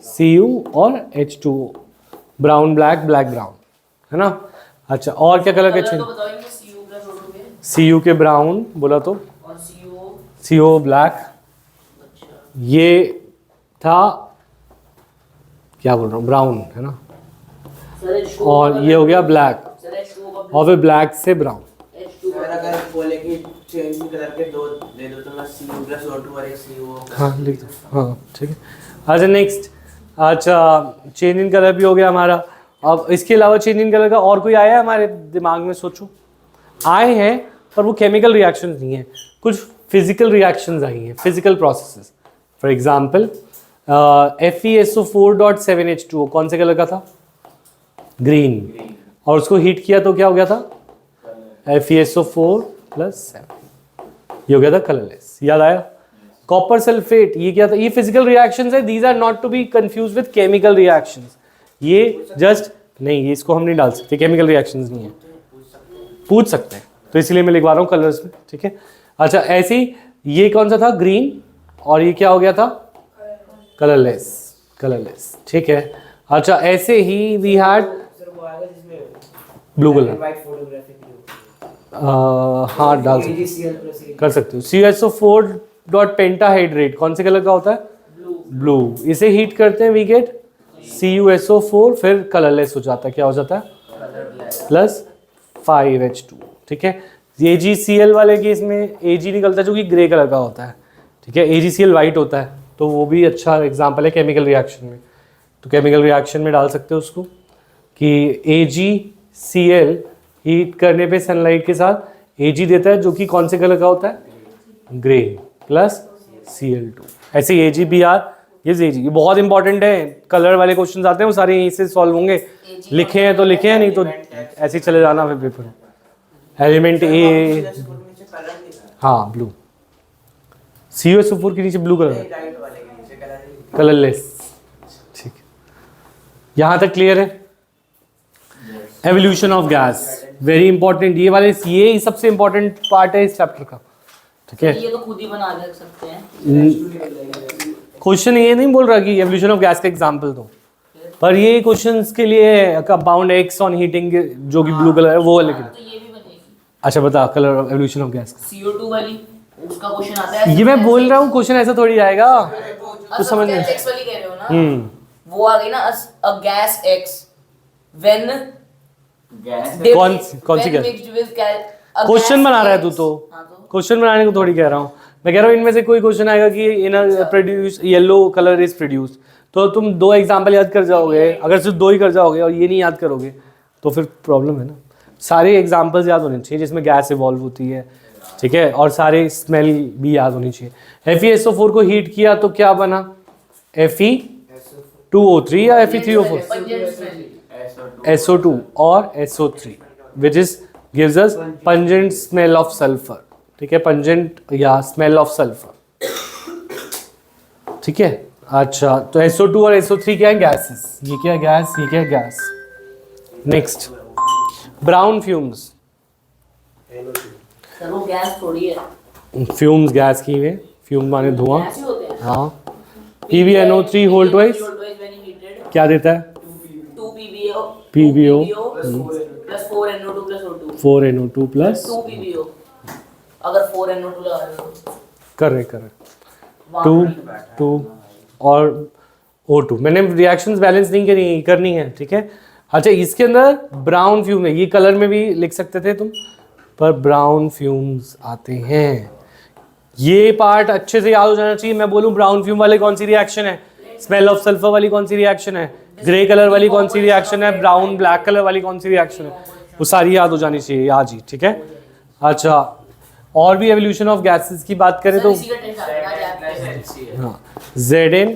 Cu और H2O, brown black black brown, है ना। अच्छा, और क्या कलर के कलर चेंज? तो बताओ इनके Cu प्लस O2 के Cu के ब्राउन बोला तो, और CO ब्लैक। अच्छा ये था क्या बोल रहा हूँ, ब्राउन, है ना। सर H2O और ये हो गया ब्लैक, सर H2O का और फिर ब्लैक से ब्राउन। H2O सर अगर बोले कि चेंज कलर के दो दे दो तो मैं Cu+O2 और एक CO हाँ लिख दो, हाँ ठीक है। अच्छा नेक्स्ट, अच्छा चेंज इन कलर भी हो गया हमारा। अब इसके अलावा चेंज इन कलर का और कोई आया है हमारे दिमाग में? सोचो, आए हैं पर वो केमिकल रिएक्शंस नहीं है, कुछ फिजिकल रिएक्शंस आई हैं, physical processes. For example FeSO4.7H2O कौन से कलर का था? ग्रीन, और उसको हीट किया तो क्या हो गया था? FeSO4+7, ये हो गया था कलरलेस। याद आया? कॉपर सल्फेट, ये क्या था? ये फिजिकल रिएक्शंस है, these are not to be confuse with chemical reactions. ये जस्ट नहीं, ये इसको हम नहीं डाल सकते, केमिकल रिएक्शंस नहीं है। पूछ सकते हैं, तो इसलिए मैं लिखवा रहा हूँ कलर्स में, ठीक है। अच्छा, ऐसे ही ये कौन सा था? ग्रीन, और ये क्या हो गया था? कलरलेस, कलरलेस, ठीक है। अच्छा, ऐसे ही वी हैड सर वो आएगा जिसमें ब्लू कलर, वाइट फोटोग्राफी हाँ डाल सकते, AgCl+A कर सकते हो। CuSO4.pentahydrate कौन से कलर का होता है? ब्लू। इसे हीट करते हैं, वी गेट CuSO4, फिर कलरलेस हो जाता है, क्या हो जाता है? प्लस 5H2, ठीक है। AgCl वाले केस में Ag निकलता है जो कि ग्रे कलर का होता है, ठीक है। AgCl वाइट होता है, तो वो भी अच्छा एग्जांपल है केमिकल रिएक्शन में। तो केमिकल रिएक्शन में डाल सकते हो उसको कि AgCl हीट करने पे सनलाइट के साथ Ag देता है जो कि कौन से कलर का होता है? Grey, plus Cl2। ऐसे AgBr इज Ag, ये बहुत इंपॉर्टेंट है। कलर वाले क्वेश्चन आते हैं वो सारे यहीं से सॉल्व होंगे, लिखे हैं तो लिखे हैं, नहीं तो ऐसे ही चले जाना फिर पेपर में। एलिमेंट ए, नीचे कलर नहीं था हाँ ब्लू, CuSO4 के नीचे ब्लू कलर, राइट वाले के नीचे कलर कलरलेस, ठीक है। यहाँ तक क्लियर है? Evolution of gas very important, ये वाले, ये सबसे इंपॉर्टेंट पार्ट है इस चैप्टर का, ठीक है। ये तो खुद ही बना ले सकते हैं। क्वेश्चन ये नहीं बोल रहा कि एवोल्यूशन ऑफ गैस का एग्जांपल दो, पर ये क्वेश्चंस के लिए कंपाउंड एक्स ऑन हीटिंग जो कि ब्लू कलर है वो वाले के लिए। तो ये भी बनेगी अच्छा बता, कलर एवोल्यूशन ऑफ गैस का CO2 वाली, उसका क्वेश्चन आता है। ये मैं बोल रहा हूँ, क्वेश्चन ऐसा थोड़ी आएगा, तो समझ में। X वाली कह रहे हो ना? वो आ गई ना, a gas X when gas कौन सी क्वेश्चन बना रहा है तू? तो क्वेश्चन बनाने को थोड़ी कह रहा हूँ मैं, कह रहा हूँ इनमें से कोई क्वेश्चन आएगा कि इन produce yellow colour is produce, तो तुम दो एग्जांपल याद कर जाओगे। अगर सिर्फ दो ही कर जाओगे और ये नहीं याद करोगे तो फिर प्रॉब्लम है ना। सारे एग्जांपल्स याद होने चाहिए जिसमें गैस इवॉल्व होती है, ठीक है, और सारे स्मेल भी याद होनी चाहिए। FeSO4 को हीट किया तो क्या बना? Fe2O3 या Fe3O4? SO2 और SO3 which is gives us pungent smell of sulphur, ठीक है, पंजेंट या स्मेल ऑफ सल्फर, ठीक है। अच्छा, तो SO2 और SO3 क्या है? गैसेस। ये क्या है? गैस। ये क्या है? Gas. Next, brown fumes. Sir वो गैस थोड़ी है। फ्यूम्स गैस की है, फ्यूम माने धुआं। गैस ही होते हैं। हाँ, PbNO3 whole twice when heated क्या देता है? 2 PbO PbO plus 4NO2 plus O2 4NO2 plus 2 PbO अगर 4NO2 लगा रहे हो करेक्ट 2 और O2। मैंने रिएक्शंस बैलेंस नहीं करनी है, ठीक है। अच्छा, इसके अंदर ब्राउन फ्यूम है, ये कलर में भी लिख सकते थे तुम, पर ब्राउन फ्यूम्स आते हैं। ये पार्ट अच्छे से याद हो जाना चाहिए। मैं बोलूं ब्राउन फ्यूम वाले कौन सी रिएक्शन है, स्मेल ऑफ सल्फर वाली कौन सी रिएक्शन है, ग्रे कलर वाली कौन सी रिएक्शन है, ब्राउन ब्लैक कलर वाली कौन सी रिएक्शन है, वो सारी याद हो जानी चाहिए आज ही, ठीक है। अच्छा, और भी एवोल्यूशन ऑफ गैसेस की बात करें तो हाँ, Zn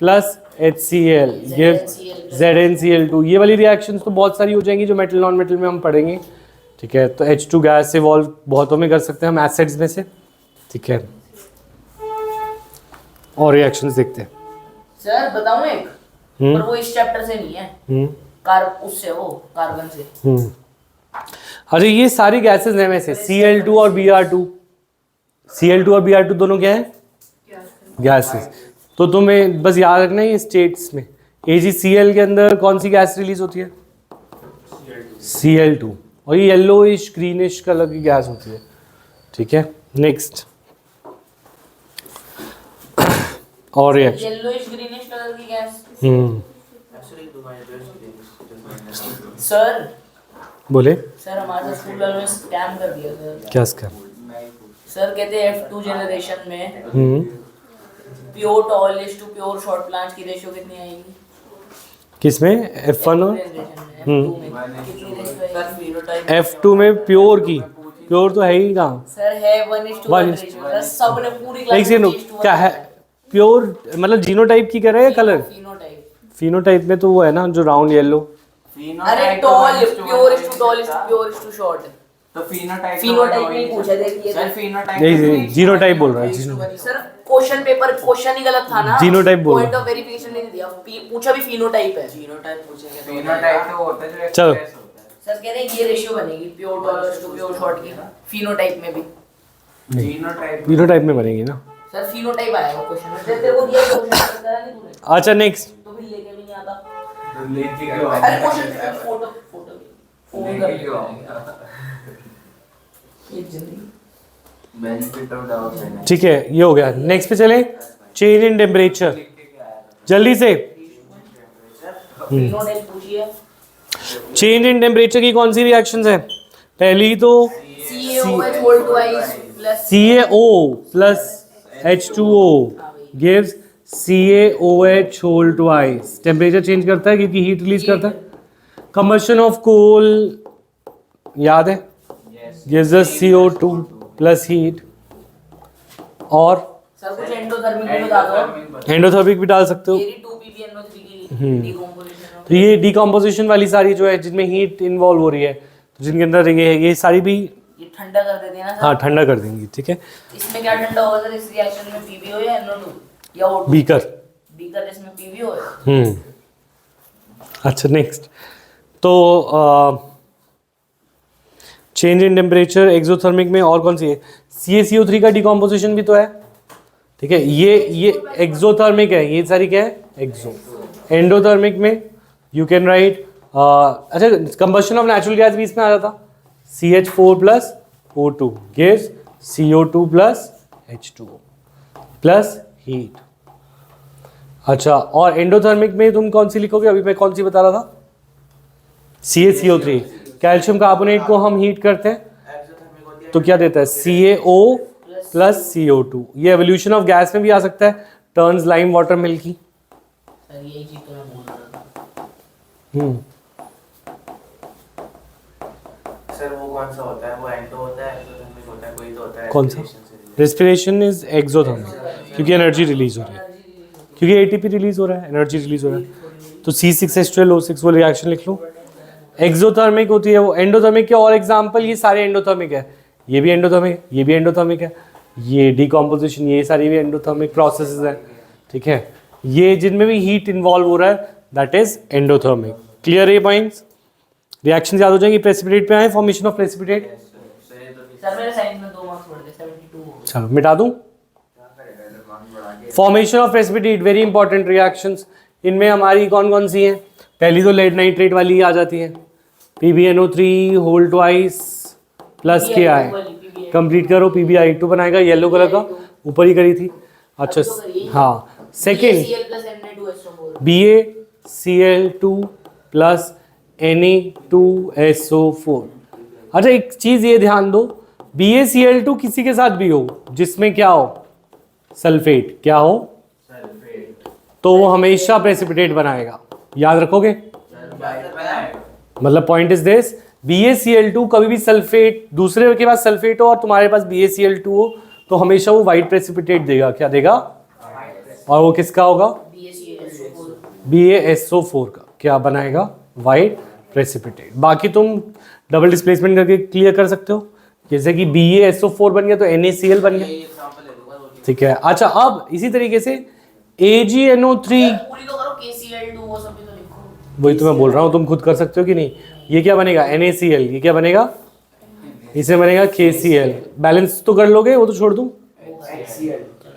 plus HCl gives ZnCl2। ये वाली रिएक्शंस तो बहुत सारी हो जाएंगी जो मेटल नॉन मेटल में हम पढ़ेंगे, ठीक है। तो H2 गैस इवॉल्व बहुतों में कर सकते हैं हम, एसिड्स में से, ठीक है। और रिएक्शंस देखते हैं। सर बताऊं एक, पर वो इस चैप्टर से नहीं है, उससे वो कार्बन से। अच्छा, ये सारी गैसेस हैं वैसे, Cl2 और Br2। Cl2 और Br2 दोनों क्या है? गैसेस। तो तुम्हें बस याद रखना है ये स्टेट्स में AgCl के अंदर कौन सी गैस रिलीज होती है? Cl2। और ये येलोइश ग्रीनिश कलर की गैस होती है, ठीक है। नेक्स्ट, और रिएक्शन येलोइश ग्रीनिश कलर की गैस। सर बोले सर हमारे स्कूल वालों ने स्कैम कर दिया सर। क्या इसका? सर कहते हैं F2 जनरेशन में pure tall is to pure short plants की रेशियो कितनी आएगी? किसमें? F1 और सर F2 में प्योर की, प्योर तो है ही कहाँ? सर है 1:1 रेशियो। सर सबने पूरी क्लास एक सेकंड, क्या है प्योर? मतलब जीनोटाइप की कह रहे हैं या कलर? फिनोटाइप। फिनोटाइप में तो वो है ना जो राउंड येलो। अरे tall pure is to tall is to pure is to short. तो फिनोटाइप में ही पूछा देखिए सर, फिनोटाइप नहीं, जीनोटाइप बोल रहा है। सर क्वेश्चन पेपर क्वेश्चन ही गलत था ना, जीनोटाइप बोल पॉइंट ऑफ वेरिफिकेशन नहीं दिया, पूछा भी फिनोटाइप है। जीनोटाइप पूछेंगे तो फिनोटाइप तो होता है जो चलो। एक्सप्रेस होता है। सर कह रहे हैं ये रेशियो बनेगी pure tall is to pure short की फिनोटाइप में भी। जीनोटाइप फिनोटाइप में बनेगी ना। सर फिनोटाइप आया वो क्वेश्चन में, तेरे को दिया क्वेश्चन करा नहीं तूने, अच्छा, नेक्स्ट, तो भी लेके भी नहीं आता। लेके क्यों अरे क्वेश्चन फोटो फोटो फोन कर क्यों आऊंगा? ये जल्दी बेनिफिट ऑफ डाउट है। ठीक है, ये हो गया। नेक्स्ट पे चले, चेंज इन टेम्परेचर, जल्दी से। फिनोटाइप पूछिए। चेंज इन टेम्परेचर की कौन सी रिएक्शंस है? पहली तो CaOH whole twice plus CaO plus H2O gives CaOH whole twice. Temperature change करता है क्योंकि हीट रिलीज करता है। कंबशन ऑफ कोल याद है, gives us CO2 plus heat. और सर कुछ एंडोथर्मिक भी बता दो। एंडोथर्मिक भी डाल सकते हो। मेरी 2 PbNO3 की डिकम्पोजिशन। तो ये डिकम्पोजिशन वाली सारी जो है जिनमें हीट इन्वॉल्व हो रही है, तो जिनके अंदर ये सारी भी ये ठंडा कर देती है ना सर? हाँ ठंडा कर देंगी, ठीक है। इसमें क्या ठंडा होगा सर इस रिएक्शन में, PbO या NO2 या O2? बीकर। बीकर इसमें PbO है। अच्छा, नेक्स्ट तो चेंज इन टेम्परेचर एक्सोथर्मिक में और कौन सी है? CaCO3 का डिकम्पोजिशन भी तो है, ठीक है। ये एक्सोथर्मिक है, ये सारी क्या है? एक्सो। एंडोथर्मिक में यू कैन राइट, अच्छा कंबशन ऑफ नेचुरल गैस भी इसमें आ जाता, CH4 plus O2 gives CO2 plus H2O plus heat. अच्छा, और एंडोथर्मिक में तुम कौन सी लिखोगे? अभी मैं कौन सी बता रहा था? CaCO3। कैल्शियम कार्बोनेट को हम हीट करते हैं तो क्या देता है? CaO plus CO2। ये एवोल्यूशन ऑफ गैस में भी आ सकता है, turns lime water milky. Sir यही चीज तो मैं बोल रहा था। कौन सा होता है? वो एंडो होता है, एक्सोथर्मिक होता है, कोई तो होता है कौन सा? respiration से related। रेस्पिरेशन इज एक्सोथर्मिक, क्योंकि एनर्जी रिलीज हो रही है, क्योंकि एटीपी रिलीज हो रहा है, एनर्जी रिलीज हो रहा है। तो C6H12O6 वो रिएक्शन लिख लो। एक्सोथर्मिक होती है वो। एंडोथर्मिक के और एग्जांपल, ये सारे एंडोथर्मिक है, ये भी एंडोथर्मिक, ये भी एंडोथर्मिक है, ये डिकम्पोजिशन, ये सारी भी एंडोथर्मिक प्रोसेसेस है, ठीक है। ये जिनमें भी हीट इन्वॉल्व हो रहा है दैट इज एंडोथर्मिक। क्लियर है पॉइंट्स? रिएक्शन याद हो जाएंगी। प्रेसिपिटेट पे आए, फॉर्मेशन ऑफ प्रेसिपिटेट। सर मेरे साइंस में 2 मार्क्स बढ़ गए, 72 हो गए। चलो मिटा दूं। Formation of precipitate very important reactions. इनमें हमारी कौन कौन सी हैं? पहली तो लेड नाइट्रेट वाली आ जाती है, PbNO3 whole twice plus KI। Complete करो। PbI2 बनाएगा, येलो कलर का, ऊपर ही करी थी। अच्छा हाँ, सेकेंड BaCl2 प्लस Na2SO4। अच्छा एक चीज़ ये ध्यान दो, BaCl2 किसी के साथ भी हो जिसमें क्या हो, सल्फेट, क्या हो, तो वो हमेशा प्रेसिपिटेट बनाएगा। याद रखोगे? मतलब पॉइंट इज दिस, BaCl2 कभी भी सल्फेट, दूसरे के पास सल्फेट हो और तुम्हारे पास BaCl2 हो तो हमेशा वो वाइट प्रेसिपिटेट देगा। क्या देगा? और वो किसका होगा? BaSO4 का। क्या बनाएगा? White precipitate. बाकी तुम डबल डिस्प्लेसमेंट करके क्लियर कर सकते हो, जैसे कि BaSO4 बन गया तो NaCl बन गया, ठीक है। अच्छा अब इसी तरीके से AgNO3, पूरी तो करो, KCl2 वो सब भी तो लिखो। वही तो मैं बोल रहा हूँ, तुम खुद कर सकते हो कि नहीं। ये क्या बनेगा? NaCl। ये क्या बनेगा? इसे बनेगा KCl। बैलेंस तो कर लोगे, वो तो छोड़ दूँ,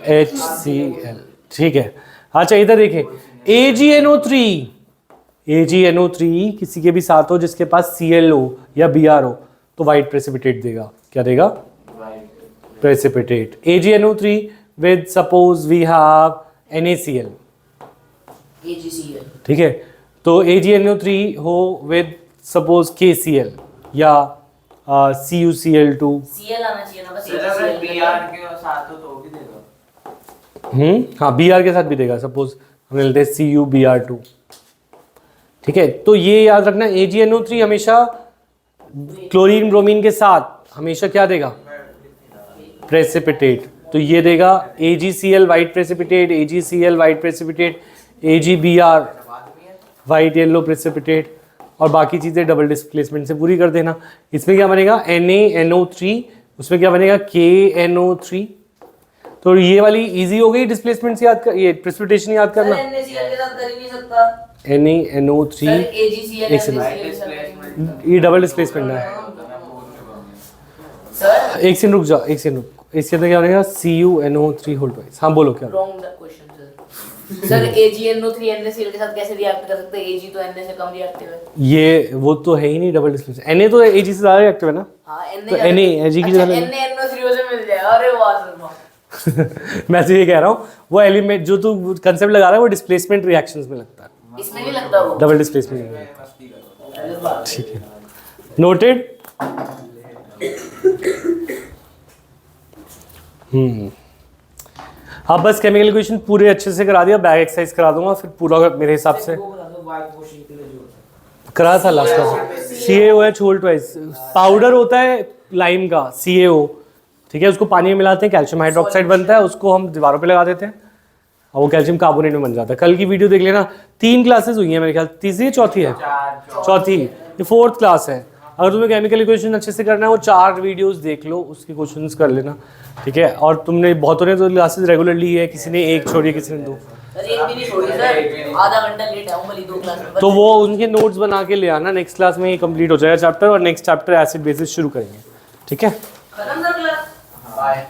HCl, ठीक है। अच्छा इधर देखें, AgNO3 किसी के भी साथ हो जिसके पास Cl हो या Br हो तो वाइट प्रेसिपिटेट देगा। क्या देगा? Precipitate. AgNO3 with suppose we have NaCl, AgCl, ठीक है। तो AgNO3 हो with suppose KCl या CuCl2। Cl आना चाहिए ना, बस सर अगर BR के साथ हो तो भी देगा। हाँ Br के साथ भी देगा, सपोज हमने लेते हैं CuBr2, ठीक है। तो ये याद रखना, AgNO3 हमेशा क्लोरीन ब्रोमीन के साथ हमेशा क्या देगा? प्रेसिपिटेट। तो ये देगा AgCl white precipitate, AgCl white precipitate, AgBr white yellow precipitate, और बाकी चीज़ें डबल डिस्प्लेसमेंट से पूरी कर देना। इसमें क्या बनेगा? NaNO3, उसमें क्या बनेगा? KNO3। तो ये वाली इजी हो गई डिस्प्लेसमेंट से याद कर, ये प्रेसिपिटेशन याद करना। NaCl के साथ कर ही नहीं सकता। NaNO3 सर AgCl, एक सेकंड, NaCl, ये डबल डिस्प्लेसमेंट है। सर एक सेकंड रुक जाओ, एक सेकंड रुक। इसके अंदर क्या बनेगा? CuNO3 whole twice. हाँ बोलो क्या? Wrong question sir. Sir AgNO3 NaCl के साथ कैसे रिएक्ट कर सकते हैं? Ag तो Na से कम रिएक्टिव है। ये वो तो है ही नहीं डबल डिस्प्लेसमेंट। Na तो Ag से ज़्यादा रिएक्टिव है ना। हाँ तो Na Ag की जगह NaNO3 से मिल जाए। अरे वाह सर वाह। मैं तो ये कह रहा हूँ, वो एलिमेंट जो तू कंसेप्ट लगा रहा है वो डिस्प्लेसमेंट रिएक्शंस में लगता है, इसमें नहीं लगता वो। डबल डिस्प्लेसमेंट में। ठीक है, नोटेड। अब बस केमिकल इक्वेशन पूरे अच्छे से करा दिया, बैग एक्सरसाइज करा दूंगा फिर पूरा मेरे हिसाब से करा था लास्ट का। CaOH होल ट्वाइस पाउडर होता है लाइम का, CaO, ठीक है। उसको पानी में मिलाते हैं, कैल्शियम हाइड्रोक्साइड बनता है, उसको हम दीवारों पे लगा देते हैं और वो कैल्शियम कार्बोनेट में बन जाता है। कल की वीडियो देख लेना, 3 क्लासेस हुई हैं मेरे ख्याल, तीसरी चौथी है, चौथी, ये 4th क्लास है। अगर तुम्हें केमिकल इक्वेशन अच्छे से करना है वो 4 वीडियोस देख लो, उसके क्वेश्चंस कर लेना, ठीक है। और तुमने बहुतों ने तो क्लासेस रेगुलर ली है, किसी ने 1 छोड़ी, किसी ने 2, सर एक भी नहीं छोड़ी सर, आधा घंटा लेट आऊंगा 2 क्लास में। तो वो उनके नोट्स बना के ले आना। नेक्स्ट क्लास में ये कंप्लीट हो जाएगा चैप्टर, और नेक्स्ट चैप्टर एसिड बेसिस शुरू करेंगे, ठीक है। खत्म सर क्लास। बाय।